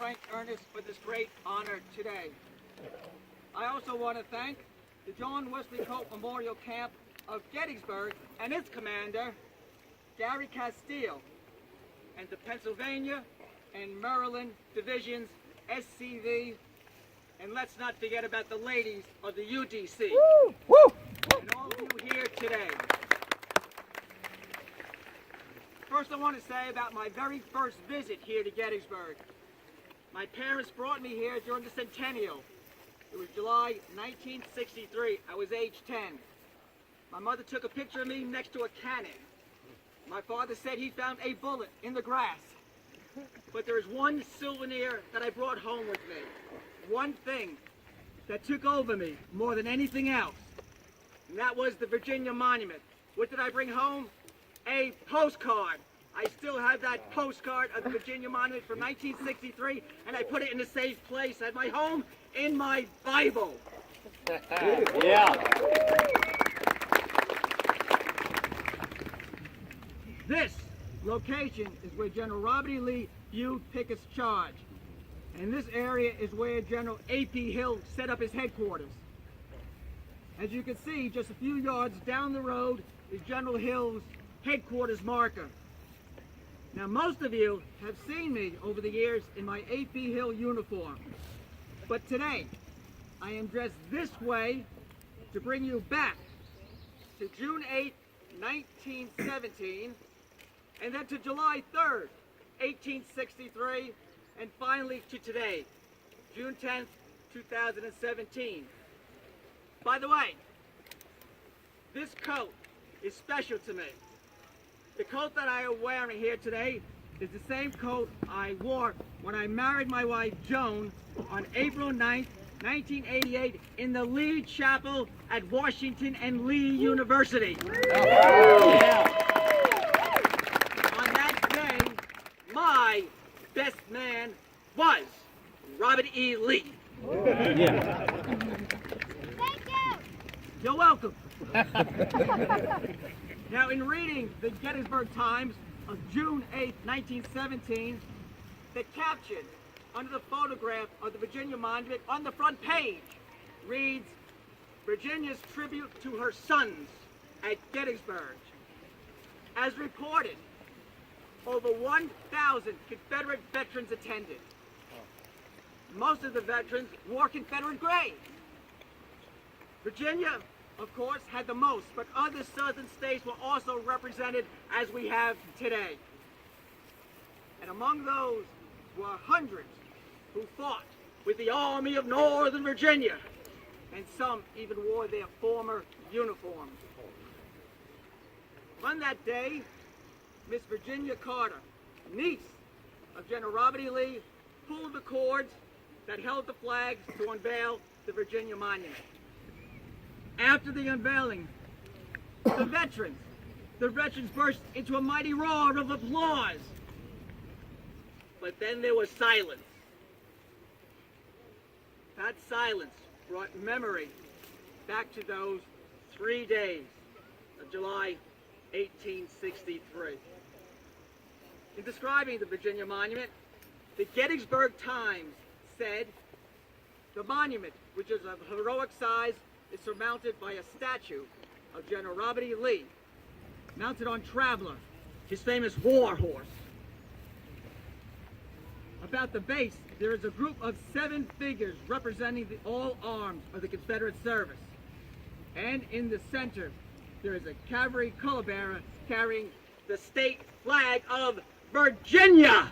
Frank Ernest for this great honor today. I also want to thank the John Wesley Cope Memorial Camp of Gettysburg and its commander, Gary Castile, and the Pennsylvania and Maryland Divisions, SCV, and let's not forget about the ladies of the UDC. Woo! Woo! And all of you here today. First, I want to say about my very first visit here to Gettysburg. My parents brought me here during the centennial. It was July 1963. I was age 10. My mother took a picture of me next to a cannon. My father said he found a bullet in the grass. But there is one souvenir that I brought home with me. One thing that took over me more than anything else. And that was the Virginia Monument. What did I bring home? A postcard. I still have that postcard of the Virginia Monument from 1963, and I put it in a safe place at my home in my Bible. Yeah. This location is where General Robert E. Lee viewed Pickett's charge. And this area is where General A.P. Hill set up his headquarters. As you can see, just a few yards down the road is General Hill's headquarters marker. Now, most of you have seen me over the years in my A.P. Hill uniform. But today, I am dressed this way to bring you back to June 8, 1917, and then to July 3rd, 1863, and finally to today, June 10th, 2017. By the way, this coat is special to me. The coat that I am wearing here today is the same coat I wore when I married my wife Joan on April 9th, 1988 in the Lee Chapel at Washington and Lee University. Yeah. On that day, my best man was Robert E. Lee. Yeah. Thank you. You're welcome. Now, in reading the Gettysburg Times of June 8, 1917, the caption under the photograph of the Virginia Monument on the front page reads, "Virginia's tribute to her sons at Gettysburg." As reported, over 1,000 Confederate veterans attended. Most of the veterans wore Confederate gray. Virginia, of course, had the most, but other southern states were also represented as we have today. And among those were hundreds who fought with the Army of Northern Virginia, and some even wore their former uniforms. On that day, Miss Virginia Carter, niece of General Robert E. Lee, pulled the cords that held the flags to unveil the Virginia Monument. After the unveiling, the veterans burst into a mighty roar of applause. But then there was silence. That silence brought memory back to those 3 days of July 1863. In describing the Virginia Monument, the Gettysburg Times said, "The monument, which is of heroic size, is surmounted by a statue of General Robert E. Lee, mounted on Traveler, his famous war horse. About the base, there is a group of 7 figures representing all arms of the Confederate service. And in the center, there is a cavalry color bearer carrying the state flag of Virginia."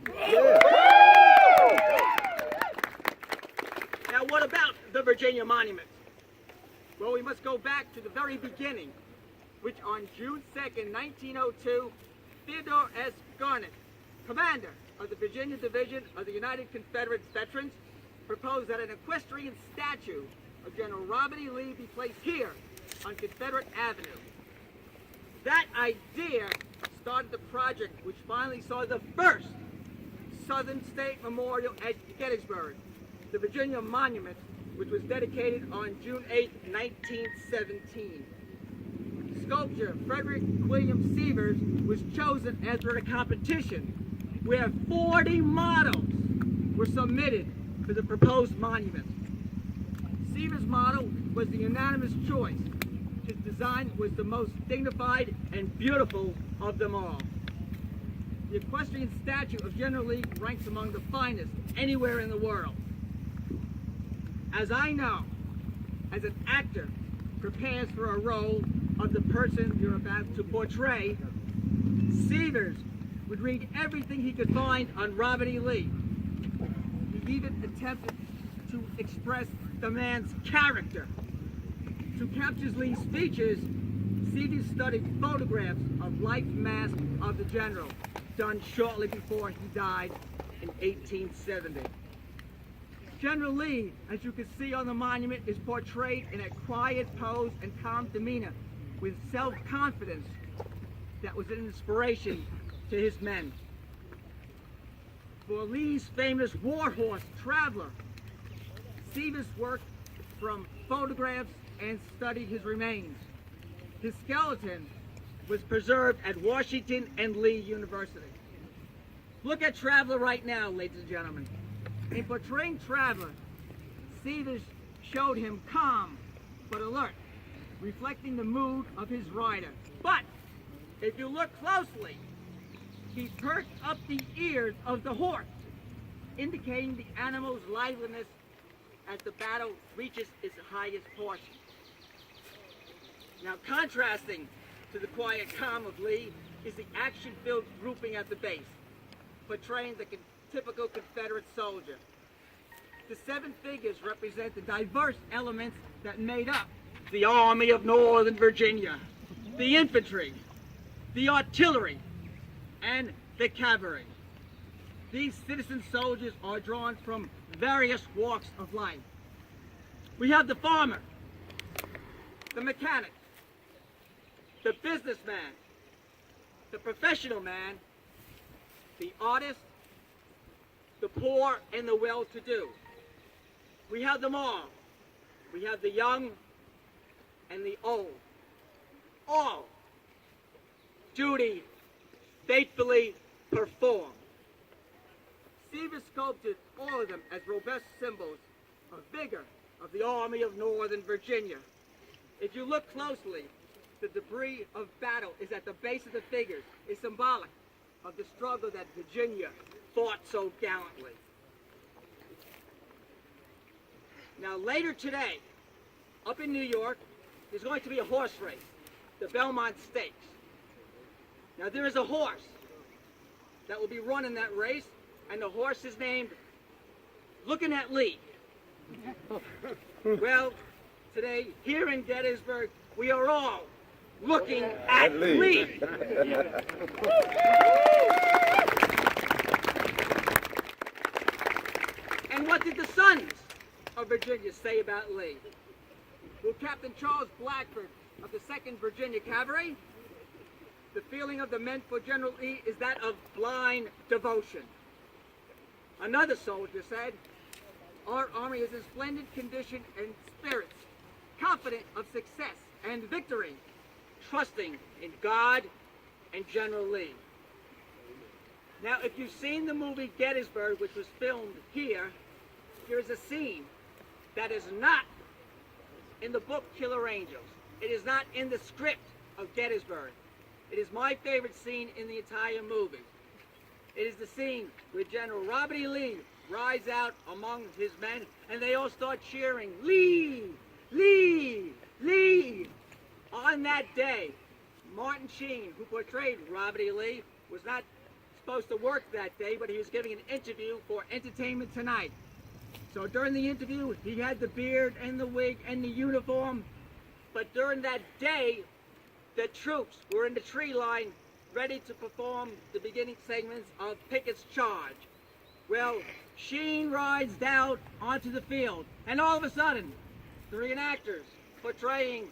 Yeah. Now, what about the Virginia Monument? Well, we must go back to the very beginning, which on June 2nd, 1902, Theodore S. Garnett, commander of the Virginia Division of the United Confederate Veterans, proposed that an equestrian statue of General Robert E. Lee be placed here on Confederate Avenue. That idea started the project which finally saw the first Southern State Memorial at Gettysburg, the Virginia Monument, which was dedicated on June 8, 1917. Sculptor Frederick William Sievers was chosen after a competition where 40 models were submitted for the proposed monument. Seaver's model was the unanimous choice. His design was the most dignified and beautiful of them all. The equestrian statue of General Lee ranks among the finest anywhere in the world. As I know, as an actor prepares for a role of the person you're about to portray, Seavers would read everything he could find on Robert E. Lee. He even attempted to express the man's character. To capture Lee's features, Seavers studied photographs of life mask of the general, done shortly before he died in 1870. General Lee, as you can see on the monument, is portrayed in a quiet pose and calm demeanor with self-confidence that was an inspiration to his men. For Lee's famous warhorse, Traveler, Seavers worked from photographs and studied his remains. His skeleton was preserved at Washington and Lee University. Look at Traveler right now, ladies and gentlemen. In portraying Traveler, Seavers showed him calm but alert, reflecting the mood of his rider. But if you look closely, he perked up the ears of the horse, indicating the animal's liveliness as the battle reaches its highest portion. Now, contrasting to the quiet calm of Lee is the action-filled grouping at the base, portraying the typical Confederate soldier. The 7 figures represent the diverse elements that made up the Army of Northern Virginia, the infantry, the artillery, and the cavalry. These citizen soldiers are drawn from various walks of life. We have the farmer, the mechanic, the businessman, the professional man, the artist, the poor, and the well-to-do. We have them all. We have the young and the old. All duty faithfully performed. Seaver sculpted all of them as robust symbols of vigor of the Army of Northern Virginia. If you look closely, the debris of battle is at the base of the figures. It's symbolic of the struggle that Virginia fought so gallantly. Now later today, up in New York, there's going to be a horse race, the Belmont Stakes. Now there is a horse that will be running that race, and the horse is named Looking at Lee. Well, today, here in Gettysburg, we are all looking at Lee. And what did the sons of Virginia say about Lee? Well, Captain Charles Blackford of the 2nd Virginia Cavalry, the feeling of the men for General Lee is that of blind devotion. Another soldier said, our army is in splendid condition and spirits, confident of success and victory, trusting in God and General Lee. Now, if you've seen the movie Gettysburg, which was filmed here, there is a scene that is not in the book Killer Angels. It is not in the script of Gettysburg. It is my favorite scene in the entire movie. It is the scene where General Robert E. Lee rides out among his men, and they all start cheering, Lee, Lee, Lee. On that day, Martin Sheen, who portrayed Robert E. Lee, was not supposed to work that day, but he was giving an interview for Entertainment Tonight. So during the interview, he had the beard and the wig and the uniform, but during that day, the troops were in the tree line ready to perform the beginning segments of Pickett's Charge. Well, Sheen rides down onto the field, and all of a sudden, the reenactors portraying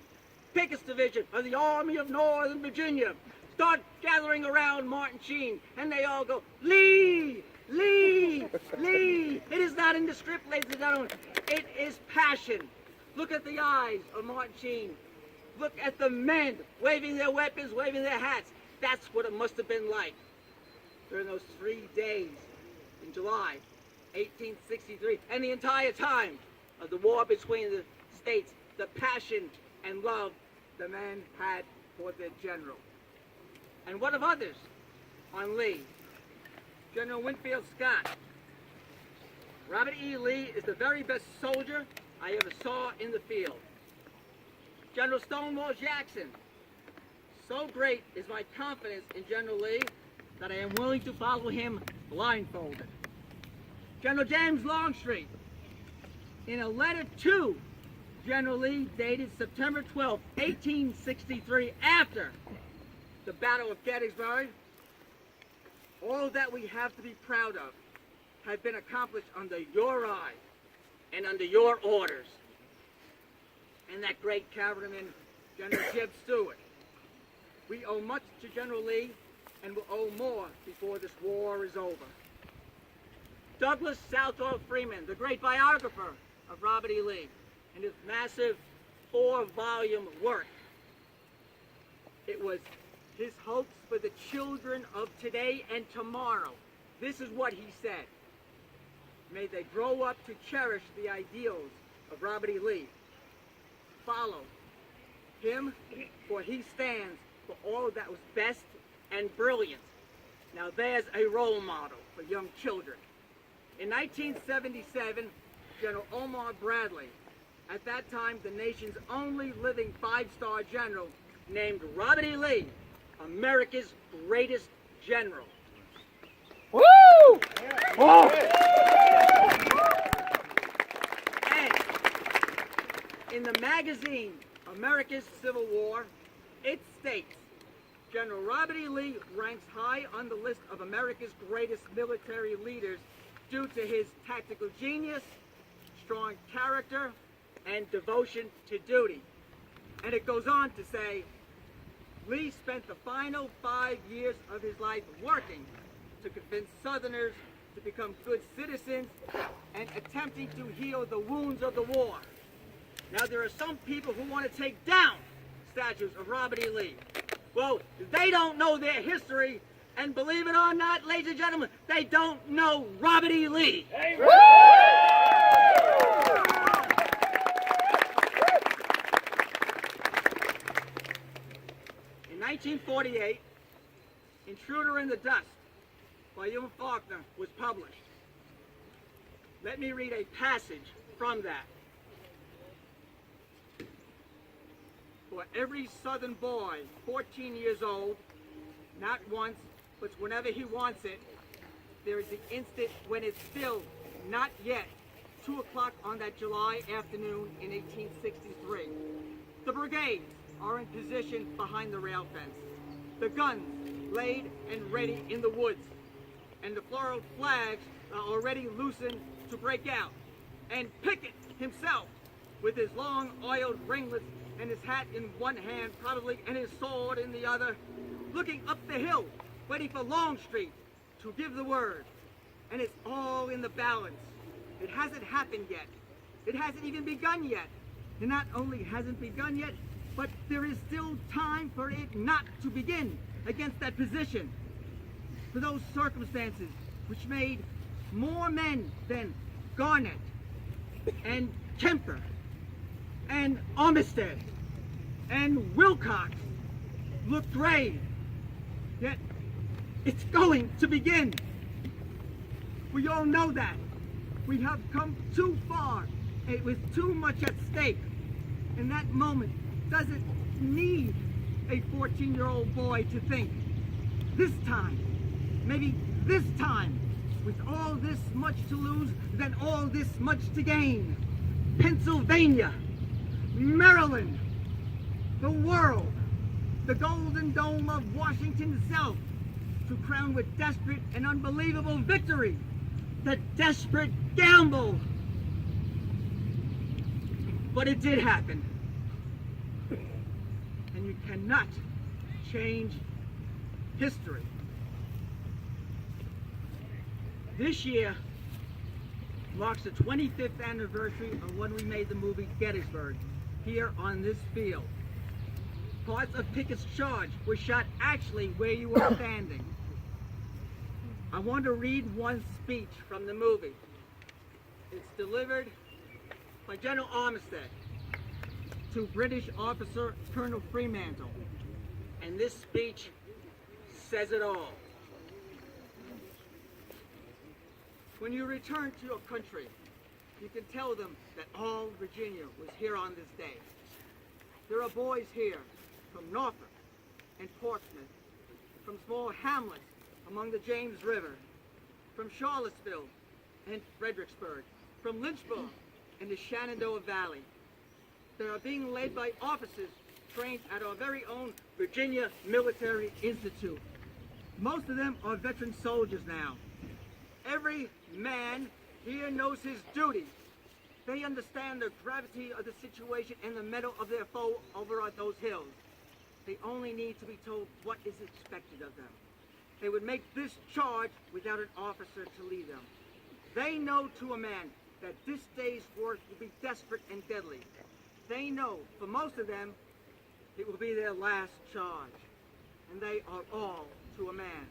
Pickett's division of the Army of Northern Virginia start gathering around Martin Sheen, and they all go, Lee, Lee, Lee. It is not in the script, ladies and gentlemen. It is passion. Look at the eyes of Martin Sheen. Look at the men waving their weapons, waving their hats. That's what it must have been like during those 3 days in July 1863, and the entire time of the war between the states, the passion and love the men had for their general. And what of others on Lee? General Winfield Scott. Robert E. Lee is the very best soldier I ever saw in the field. General Stonewall Jackson. So great is my confidence in General Lee that I am willing to follow him blindfolded. General James Longstreet. In a letter to General Lee dated September 12, 1863, after the Battle of Gettysburg, all that we have to be proud of have been accomplished under your eye and under your orders. And that great cavalryman, General Jeb Stuart. We owe much to General Lee and will owe more before this war is over. Douglas Southall Freeman, the great biographer of Robert E. Lee, in his massive 4-volume work. It was his hopes for the children of today and tomorrow. This is what he said. May they grow up to cherish the ideals of Robert E. Lee. Follow him, for he stands for all that was best and brilliant. Now there's a role model for young children. In 1977, General Omar Bradley, at that time the nation's only living 5-star general, named Robert E. Lee America's greatest general. Woo! Whoa! And in the magazine America's Civil War, it states, General Robert E. Lee ranks high on the list of America's greatest military leaders due to his tactical genius, strong character, and devotion to duty. And it goes on to say, Lee spent the final 5 years of his life working to convince Southerners to become good citizens and attempting to heal the wounds of the war. Now there are some people who want to take down statues of Robert E. Lee. Well, they don't know their history, and believe it or not, ladies and gentlemen, they don't know Robert E. Lee. Hey. In 1948, Intruder in the Dust by Ewan Faulkner was published. Let me read a passage from that. For every Southern boy 14 years old, not once, but whenever he wants it, there is the instant when it's still not yet 2 o'clock on that July afternoon in 1863. The brigades are in position behind the rail fence. The guns laid and ready in the woods. And the floral flags are already loosened to break out. And Pickett himself, with his long oiled ringlets and his hat in one hand probably, and his sword in the other, looking up the hill, waiting for Longstreet to give the word. And it's all in the balance. It hasn't happened yet. It hasn't even begun yet. And not only hasn't begun yet, but there is still time for it not to begin against that position. For those circumstances which made more men than Garnett and Kemper and Armistead and Wilcox look grave, yet it's going to begin. We all know that. We have come too far. It was too much at stake. And that moment doesn't need a 14-year-old boy to think, this time, maybe this time, with all this much to lose, then all this much to gain. Pennsylvania, Maryland, the world, the golden dome of Washington itself, to crown with desperate and unbelievable victory, the desperate gamble. But it did happen. And you cannot change history. This year marks the 25th anniversary of when we made the movie Gettysburg, here on this field. Parts of Pickett's charge were shot actually where you were standing. I want to read one speech from the movie. It's delivered by General Armistead to British officer Colonel Fremantle. And this speech says it all. When you return to your country, you can tell them that all Virginia was here on this day. There are boys here from Norfolk and Portsmouth, from small hamlets along the James River, from Charlottesville and Fredericksburg, from Lynchburg and the Shenandoah Valley. They are being led by officers trained at our very own Virginia Military Institute. Most of them are veteran soldiers now. Every man here knows his duty. They understand the gravity of the situation and the mettle of their foe over at those hills. They only need to be told what is expected of them. They would make this charge without an officer to lead them. They know to a man that this day's work will be desperate and deadly. They know, for most of them, it will be their last charge. And they are all, to a man,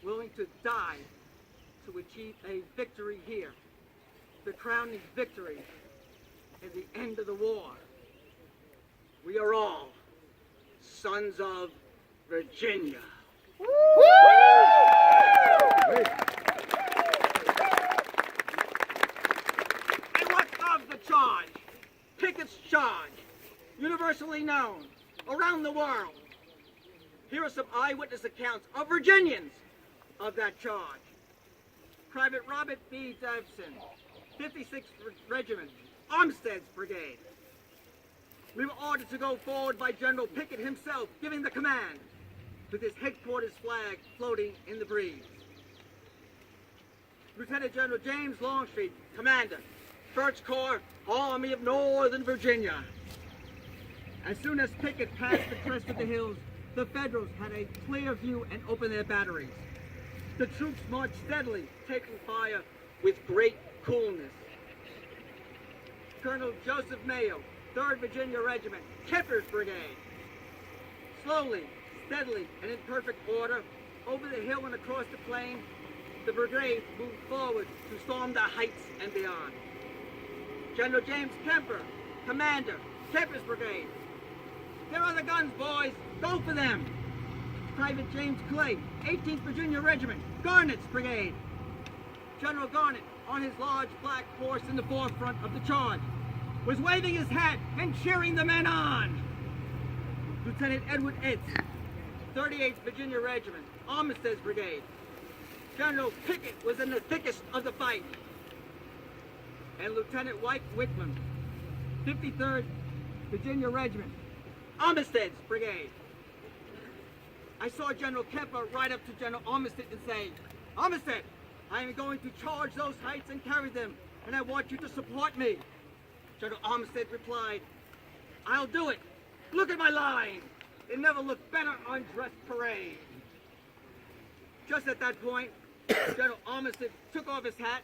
willing to die to achieve a victory here. The crowning victory at the end of the war. We are all sons of Virginia. And what of the charge? Pickett's charge, universally known around the world. Here are some eyewitness accounts of Virginians of that charge. Private Robert B. Davison, 56th Regiment, Armstead's Brigade. We were ordered to go forward by General Pickett himself, giving the command, with his headquarters flag floating in the breeze. Lieutenant General James Longstreet, Commander, 1st Corps, Army of Northern Virginia. As soon as Pickett passed the crest of the hills, the Federals had a clear view and opened their batteries. The troops marched steadily, taking fire with great coolness. Colonel Joseph Mayo, 3rd Virginia Regiment, Kemper's Brigade. Slowly, steadily, and in perfect order, over the hill and across the plain, the brigade moved forward to storm the heights and beyond. General James Kemper, Commander, Kemper's Brigade. Here are the guns, boys. Go for them. Private James Clay, 18th Virginia Regiment, Garnett's Brigade. General Garnett, on his large black horse in the forefront of the charge, was waving his hat and cheering the men on. Lieutenant Edward Etz, 38th Virginia Regiment, Armistead's Brigade. General Pickett was in the thickest of the fight. And Lieutenant White Whitman, 53rd Virginia Regiment, Armistead's Brigade. I saw General Kemper ride up to General Armistead and say, "Armistead, I am going to charge those heights and carry them, and I want you to support me." General Armistead replied, "I'll do it. Look at my line. It never looked better on dress parade." Just at that point, General Armistead took off his hat,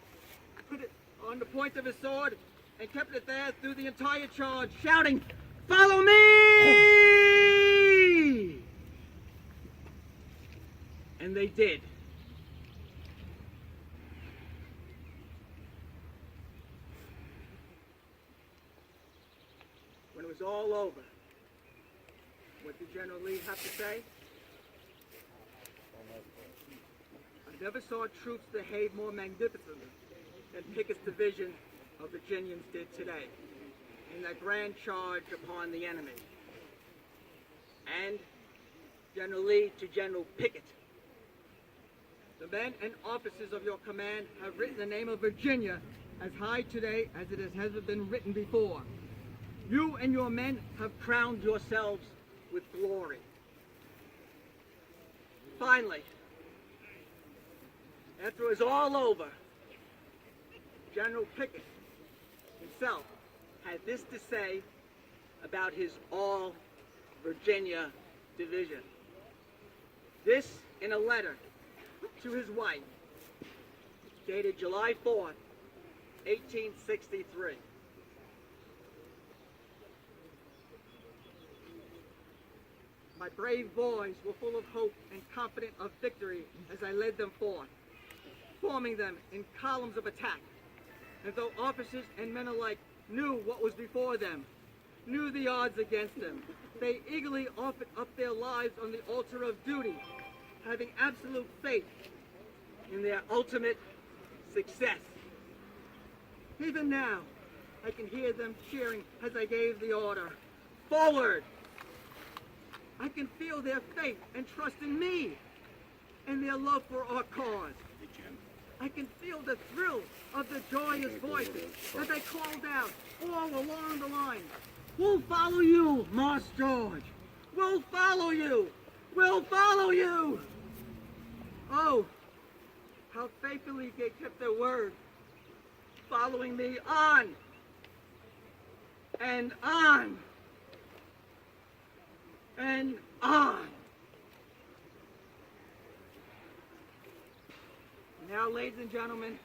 put it on the point of his sword, and kept it there through the entire charge, shouting, "Follow me!" And they did. When it was all over, what did General Lee have to say? "I never saw troops behave more magnificently than Pickett's division of Virginians did today in that grand charge upon the enemy." And General Lee to General Pickett, "The men and officers of your command have written the name of Virginia as high today as it has ever been written before. You and your men have crowned yourselves with glory." Finally, after it was all over, General Pickett himself had this to say about his all-Virginia division. This in a letter to his wife, dated July 4th, 1863. "My brave boys were full of hope and confident of victory as I led them forth, forming them in columns of attack. And though officers and men alike knew what was before them, knew the odds against them, they eagerly offered up their lives on the altar of duty, having absolute faith in their ultimate success. Even now, I can hear them cheering as I gave the order. Forward! I can feel their faith and trust in me and their love for our cause. I can feel the thrill of the joyous voices as they called out all along the line. We'll follow you, Marsh George. We'll follow you. We'll follow you. Oh, how faithfully they kept their word, following me on and on and on. Now, ladies and gentlemen,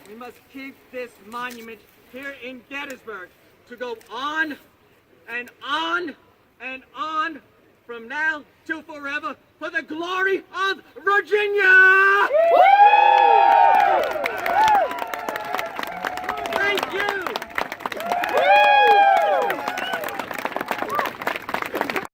we must keep this monument here in Gettysburg to go on and on and on from now till forever for the glory of Virginia!